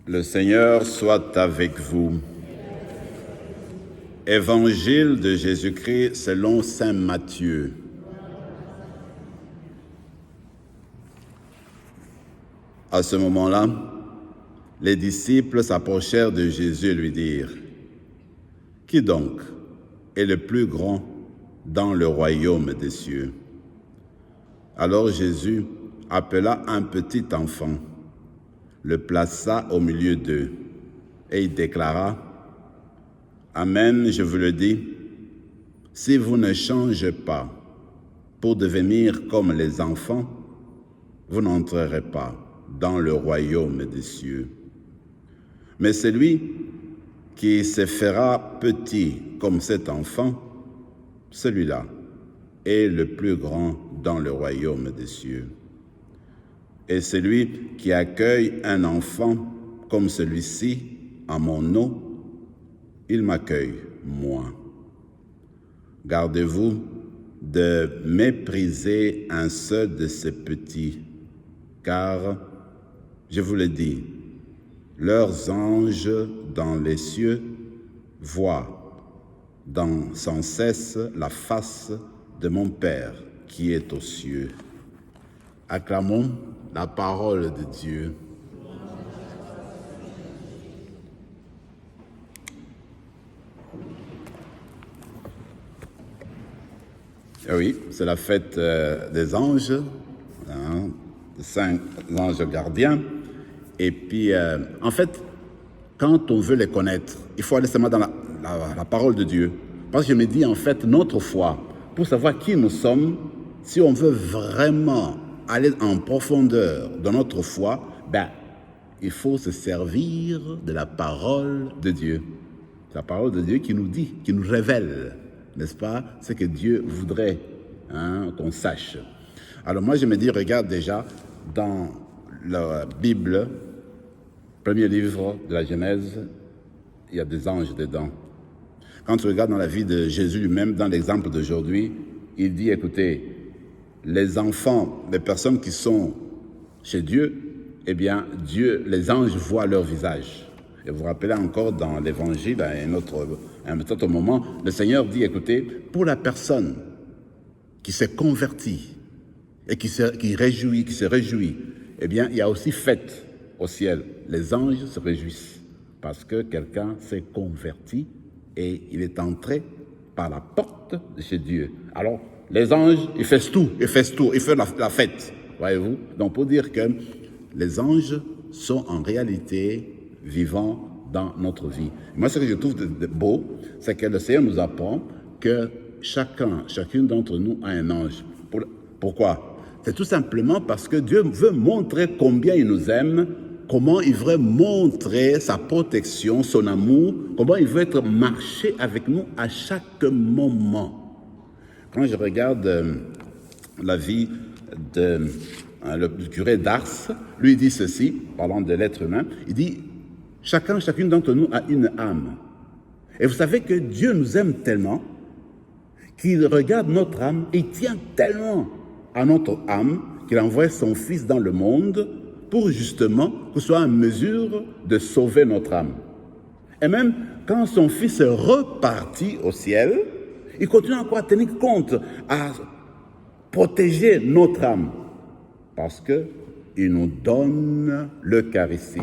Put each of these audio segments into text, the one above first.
Le Seigneur soit avec vous. Évangile de Jésus-Christ selon saint Matthieu. À ce moment-là, les disciples s'approchèrent de Jésus et lui dirent : « Qui donc est le plus grand dans le royaume des cieux ?» Alors Jésus appela un petit enfant, le plaça au milieu d'eux, et il déclara : « Amen, je vous le dis, si vous ne changez pas pour devenir comme les enfants, vous n'entrerez pas dans le royaume des cieux. Mais celui qui se fera petit comme cet enfant, celui-là est le plus grand dans le royaume des cieux. Et celui qui accueille un enfant comme celui-ci en mon nom, il m'accueille, moi. Gardez-vous de mépriser un seul de ces petits, car, je vous le dis, leurs anges dans les cieux voient sans cesse la face de mon Père qui est aux cieux. Acclamons la parole de Dieu. Et oui, c'est la fête des anges, des 5 anges gardiens. Et puis, en fait, quand on veut les connaître, il faut aller seulement dans la parole de Dieu. Parce que je me dis, en fait, notre foi, pour savoir qui nous sommes, si on veut vraiment aller en profondeur dans notre foi, il faut se servir de la parole de Dieu. C'est la parole de Dieu qui nous dit, qui nous révèle, n'est-ce pas, ce que Dieu voudrait qu'on sache. Alors moi, je me dis, regarde déjà, dans la Bible, premier livre de la Genèse, il y a des anges dedans. Quand tu regardes dans la vie de Jésus lui-même, dans l'exemple d'aujourd'hui, il dit, écoutez, les enfants, les personnes qui sont chez Dieu, eh bien, Dieu, les anges voient leur visage. Et vous vous rappelez encore dans l'Évangile, à un autre moment, le Seigneur dit, écoutez, pour la personne qui s'est convertie et qui se réjouit, eh bien, il y a aussi fête au ciel. Les anges se réjouissent parce que quelqu'un s'est converti et il est entré par la porte de chez Dieu. Alors, les anges, ils font tout, ils font la fête, voyez-vous. Donc, pour dire que les anges sont en réalité vivants dans notre vie. Moi, ce que je trouve de beau, c'est que le Seigneur nous apprend que chacune d'entre nous a un ange. Pourquoi ? C'est tout simplement parce que Dieu veut montrer combien il nous aime, comment il veut montrer sa protection, son amour, comment il veut marcher avec nous à chaque moment. Quand je regarde la vie du curé d'Ars, lui dit ceci, parlant de l'être humain, il dit « Chacune d'entre nous a une âme. » Et vous savez que Dieu nous aime tellement qu'il regarde notre âme et il tient tellement à notre âme qu'il a envoyé son Fils dans le monde pour justement que soit en mesure de sauver notre âme. Et même quand son Fils est reparti au ciel, il continue encore à tenir compte, à protéger notre âme, parce qu'il nous donne l'Eucharistie.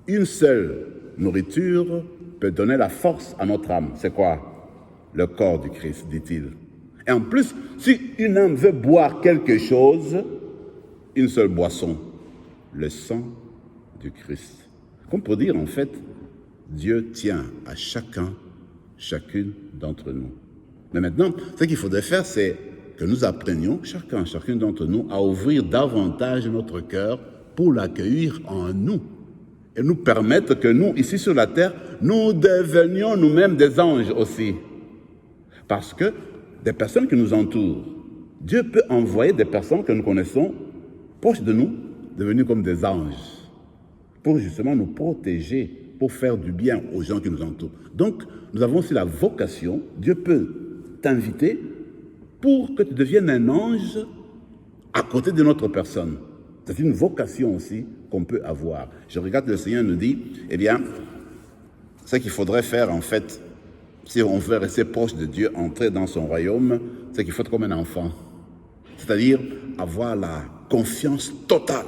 Une seule nourriture peut donner la force à notre âme. C'est quoi ? Le corps du Christ, dit-il. Et en plus, si une âme veut boire quelque chose, une seule boisson, le sang du Christ. Comme pour dire, en fait, Dieu tient à chacune d'entre nous. Mais maintenant, ce qu'il faudrait faire, c'est que nous apprenions, chacune d'entre nous, à ouvrir davantage notre cœur pour l'accueillir en nous. Et nous permettre que nous, ici sur la terre, nous devenions nous-mêmes des anges aussi. Parce que des personnes qui nous entourent, Dieu peut envoyer des personnes que nous connaissons proches de nous, devenus comme des anges, pour justement nous protéger, pour faire du bien aux gens qui nous entourent. Donc, nous avons aussi la vocation, Dieu peut t'inviter pour que tu deviennes un ange à côté de notre personne. C'est une vocation aussi qu'on peut avoir. Je regarde, le Seigneur nous dit, eh bien, ce qu'il faudrait faire en fait, si on veut rester proche de Dieu, entrer dans son royaume, c'est qu'il faut être comme un enfant. C'est-à-dire avoir la confiance totale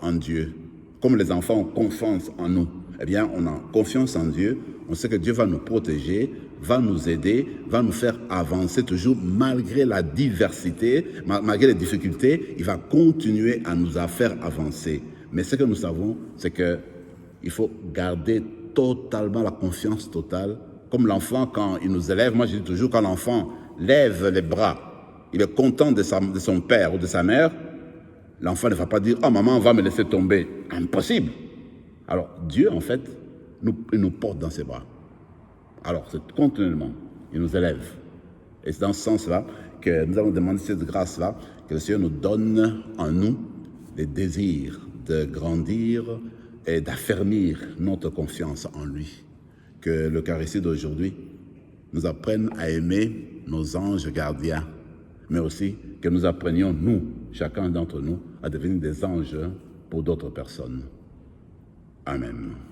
en Dieu. Comme les enfants ont confiance en nous, eh bien, on a confiance en Dieu, on sait que Dieu va nous protéger, va nous aider, va nous faire avancer toujours malgré la diversité, malgré les difficultés, il va continuer à nous faire avancer. Mais ce que nous savons, c'est qu'il faut garder totalement la confiance totale. Comme l'enfant, quand il nous élève, moi je dis toujours, quand l'enfant lève les bras, il est content de son père ou de sa mère, l'enfant ne va pas dire « Oh, maman va me laisser tomber ». Impossible. Alors, Dieu, en fait, il nous porte dans ses bras. Alors, c'est continuellement, il nous élève. Et c'est dans ce sens-là que nous allons demander cette grâce-là, que le Seigneur nous donne en nous les désirs de grandir et d'affermir notre confiance en lui. Que l'Eucharistie d'aujourd'hui nous apprenne à aimer nos anges gardiens, mais aussi que nous apprenions, nous, chacun d'entre nous, à devenir des anges pour d'autres personnes. Amen.